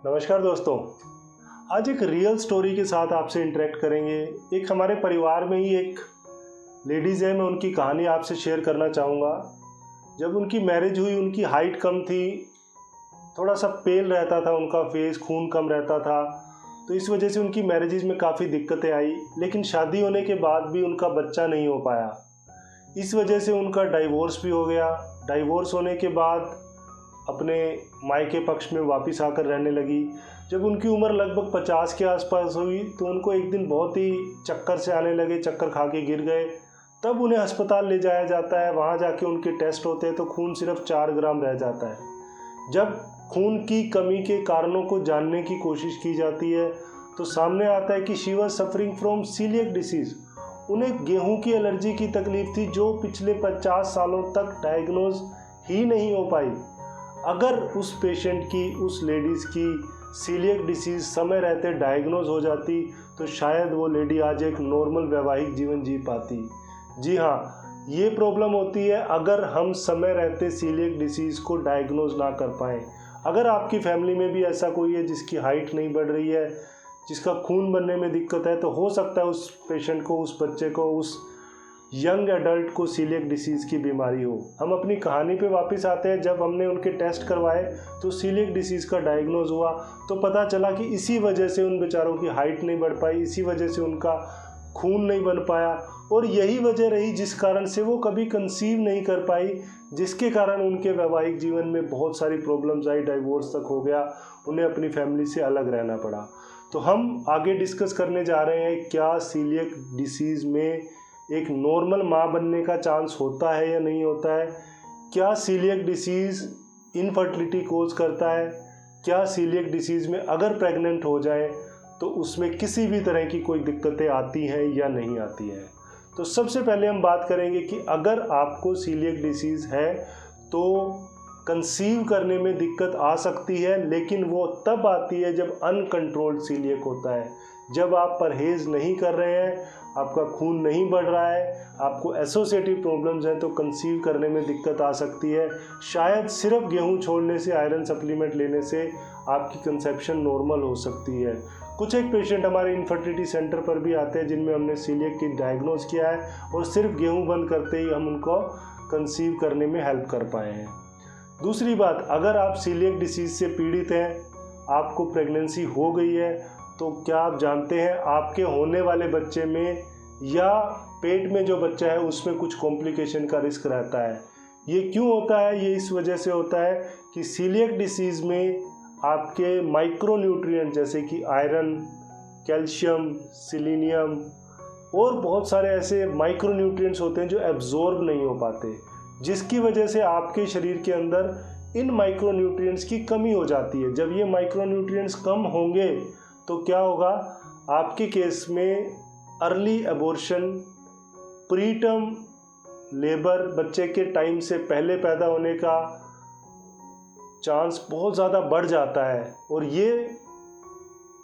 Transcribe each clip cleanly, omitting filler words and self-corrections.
नमस्कार दोस्तों। आज एक रियल स्टोरी के साथ आपसे इंटरेक्ट करेंगे। एक हमारे परिवार में ही एक लेडीज़ है, मैं उनकी कहानी आपसे शेयर करना चाहूँगा। जब उनकी मैरिज हुई, उनकी हाइट कम थी, थोड़ा सा पेल रहता था उनका फेस, खून कम रहता था, तो इस वजह से उनकी मैरिजेज में काफ़ी दिक्कतें आई। लेकिन शादी होने के बाद भी उनका बच्चा नहीं हो पाया। इस वजह से उनका डाइवोर्स भी हो गया। डाइवोर्स होने के बाद अपने मायके पक्ष में वापस आकर रहने लगी। जब उनकी उम्र लगभग 50 के आसपास हुई तो उनको एक दिन बहुत ही चक्कर से आने लगे, चक्कर खा के गिर गए। तब उन्हें अस्पताल ले जाया जाता है। वहाँ जाके उनके टेस्ट होते हैं तो खून सिर्फ 4 ग्राम रह जाता है। जब खून की कमी के कारणों को जानने की कोशिश की जाती है तो सामने आता है कि she was suffering from celiac disease. उन्हें गेहूं की एलर्जी की तकलीफ थी जो पिछले 50 सालों तक डायग्नोज ही नहीं हो पाई। अगर उस पेशेंट की, उस लेडीज़ की सीलिएक डिसीज़ समय रहते डायग्नोज हो जाती तो शायद वो लेडी आज एक नॉर्मल वैवाहिक जीवन जी पाती। जी हाँ, ये प्रॉब्लम होती है अगर हम समय रहते सीलिएक डिसीज़ को डायग्नोज ना कर पाएँ। अगर आपकी फैमिली में भी ऐसा कोई है जिसकी हाइट नहीं बढ़ रही है, जिसका खून बनने में दिक्कत है, तो हो सकता है उस पेशेंट को, उस बच्चे को, उस यंग एडल्ट को सीलिएक डिसीज़ की बीमारी हो। हम अपनी कहानी पे वापस आते हैं। जब हमने उनके टेस्ट करवाए तो सीलिएक डिसीज़ का डायग्नोज हुआ तो पता चला कि इसी वजह से उन बेचारों की हाइट नहीं बढ़ पाई, इसी वजह से उनका खून नहीं बन पाया, और यही वजह रही जिस कारण से वो कभी कंसीव नहीं कर पाई, जिसके कारण उनके वैवाहिक जीवन में बहुत सारी प्रॉब्लम्स आई, डाइवोर्स तक हो गया, उन्हें अपनी फैमिली से अलग रहना पड़ा। तो हम आगे डिस्कस करने जा रहे हैं, क्या सीलिएक डिसीज़ में एक नॉर्मल माँ बनने का चांस होता है या नहीं होता है? क्या सीलिएक डिसीज़ इनफर्टिलिटी कोज करता है? क्या सीलिएक डिसीज़ में अगर प्रेग्नेंट हो जाए तो उसमें किसी भी तरह की कोई दिक्कतें आती हैं या नहीं आती हैं? तो सबसे पहले हम बात करेंगे कि अगर आपको सीलिएक डिसीज़ है तो कंसीव करने में दिक्कत आ सकती है, लेकिन वो तब आती है जब अनकंट्रोल्ड सीलिएक होता है। जब आप परहेज़ नहीं कर रहे हैं, आपका खून नहीं बढ़ रहा है, आपको एसोसिएटिव प्रॉब्लम्स हैं, तो कंसीव करने में दिक्कत आ सकती है। शायद सिर्फ गेहूं छोड़ने से, आयरन सप्लीमेंट लेने से आपकी कंसेप्शन नॉर्मल हो सकती है। कुछ एक पेशेंट हमारे इनफर्टिलिटी सेंटर पर भी आते हैं जिनमें हमने सीलिएक की डायग्नोज किया है और सिर्फ गेहूँ बंद करते ही हम उनको कंसीव करने में हेल्प कर पाए हैं। दूसरी बात, अगर आप सीलिएक डिसीज़ से पीड़ित हैं, आपको प्रेगनेंसी हो गई है, तो क्या आप जानते हैं आपके होने वाले बच्चे में या पेट में जो बच्चा है उसमें कुछ कॉम्प्लिकेशन का रिस्क रहता है? ये क्यों होता है? ये इस वजह से होता है कि सीलिएक डिसीज़ में आपके माइक्रो न्यूट्रिएंट जैसे कि आयरन, कैल्शियम, सिलीनियम और बहुत सारे ऐसे माइक्रो न्यूट्रिएंट्स होते हैं जो एब्जॉर्ब नहीं हो पाते, जिसकी वजह से आपके शरीर के अंदर इन माइक्रो न्यूट्रिएंट्स की कमी हो जाती है। जब ये माइक्रो न्यूट्रिएंट्स कम होंगे तो क्या होगा? आपके केस में अर्ली एबॉर्शन, प्रीटर्म लेबर, बच्चे के टाइम से पहले पैदा होने का चांस बहुत ज़्यादा बढ़ जाता है। और ये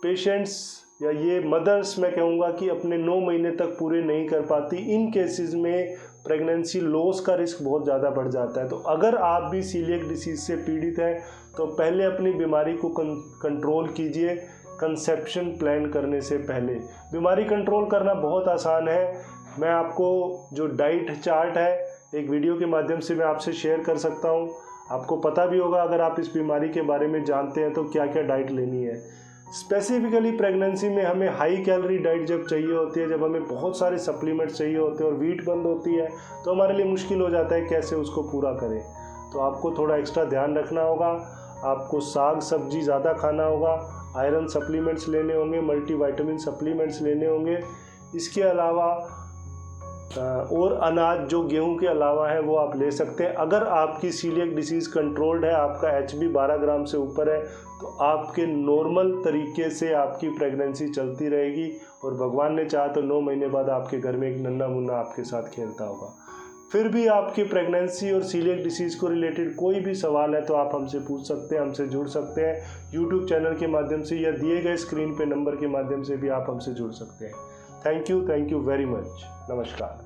पेशेंट्स या ये मदर्स, मैं कहूँगा कि अपने 9 महीने तक पूरे नहीं कर पाती। इन केसेस में प्रेगनेंसी लॉस का रिस्क बहुत ज़्यादा बढ़ जाता है। तो अगर आप भी सीलिएक डिसीज़ से पीड़ित हैं तो पहले अपनी बीमारी को कंट्रोल कीजिए कंसेप्शन प्लान करने से पहले। बीमारी कंट्रोल करना बहुत आसान है। मैं आपको जो डाइट चार्ट है एक वीडियो के माध्यम से मैं आपसे शेयर कर सकता हूँ। आपको पता भी होगा, अगर आप इस बीमारी के बारे में जानते हैं, तो क्या क्या डाइट लेनी है। स्पेसिफिकली प्रेगनेंसी में हमें हाई कैलोरी डाइट जब चाहिए होती है, जब हमें बहुत सारे सप्लीमेंट्स चाहिए होते हैं और वीट बंद होती है, तो हमारे लिए मुश्किल हो जाता है कैसे उसको पूरा करें। तो आपको थोड़ा एक्स्ट्रा ध्यान रखना होगा। आपको साग सब्जी ज़्यादा खाना होगा, आयरन सप्लीमेंट्स लेने होंगे, मल्टीविटामिन सप्लीमेंट्स लेने होंगे। इसके अलावा और अनाज जो गेहूं के अलावा है वो आप ले सकते हैं। अगर आपकी सीलिएक डिसीज़ कंट्रोल्ड है, आपका HB 12 ग्राम से ऊपर है, तो आपके नॉर्मल तरीके से आपकी प्रेगनेंसी चलती रहेगी और भगवान ने चाहा तो 9 महीने बाद आपके घर में एक नन्हा मुन्ना आपके साथ खेलता होगा। फिर भी आपकी प्रेगनेंसी और सीलिएक डिसीज़ को रिलेटेड कोई भी सवाल है तो आप हमसे पूछ सकते हैं, हमसे जुड़ सकते हैं। यूट्यूब चैनल के माध्यम से या दिए गए स्क्रीन पे नंबर के माध्यम से भी आप हमसे जुड़ सकते हैं। Thank you very much. नमस्कार।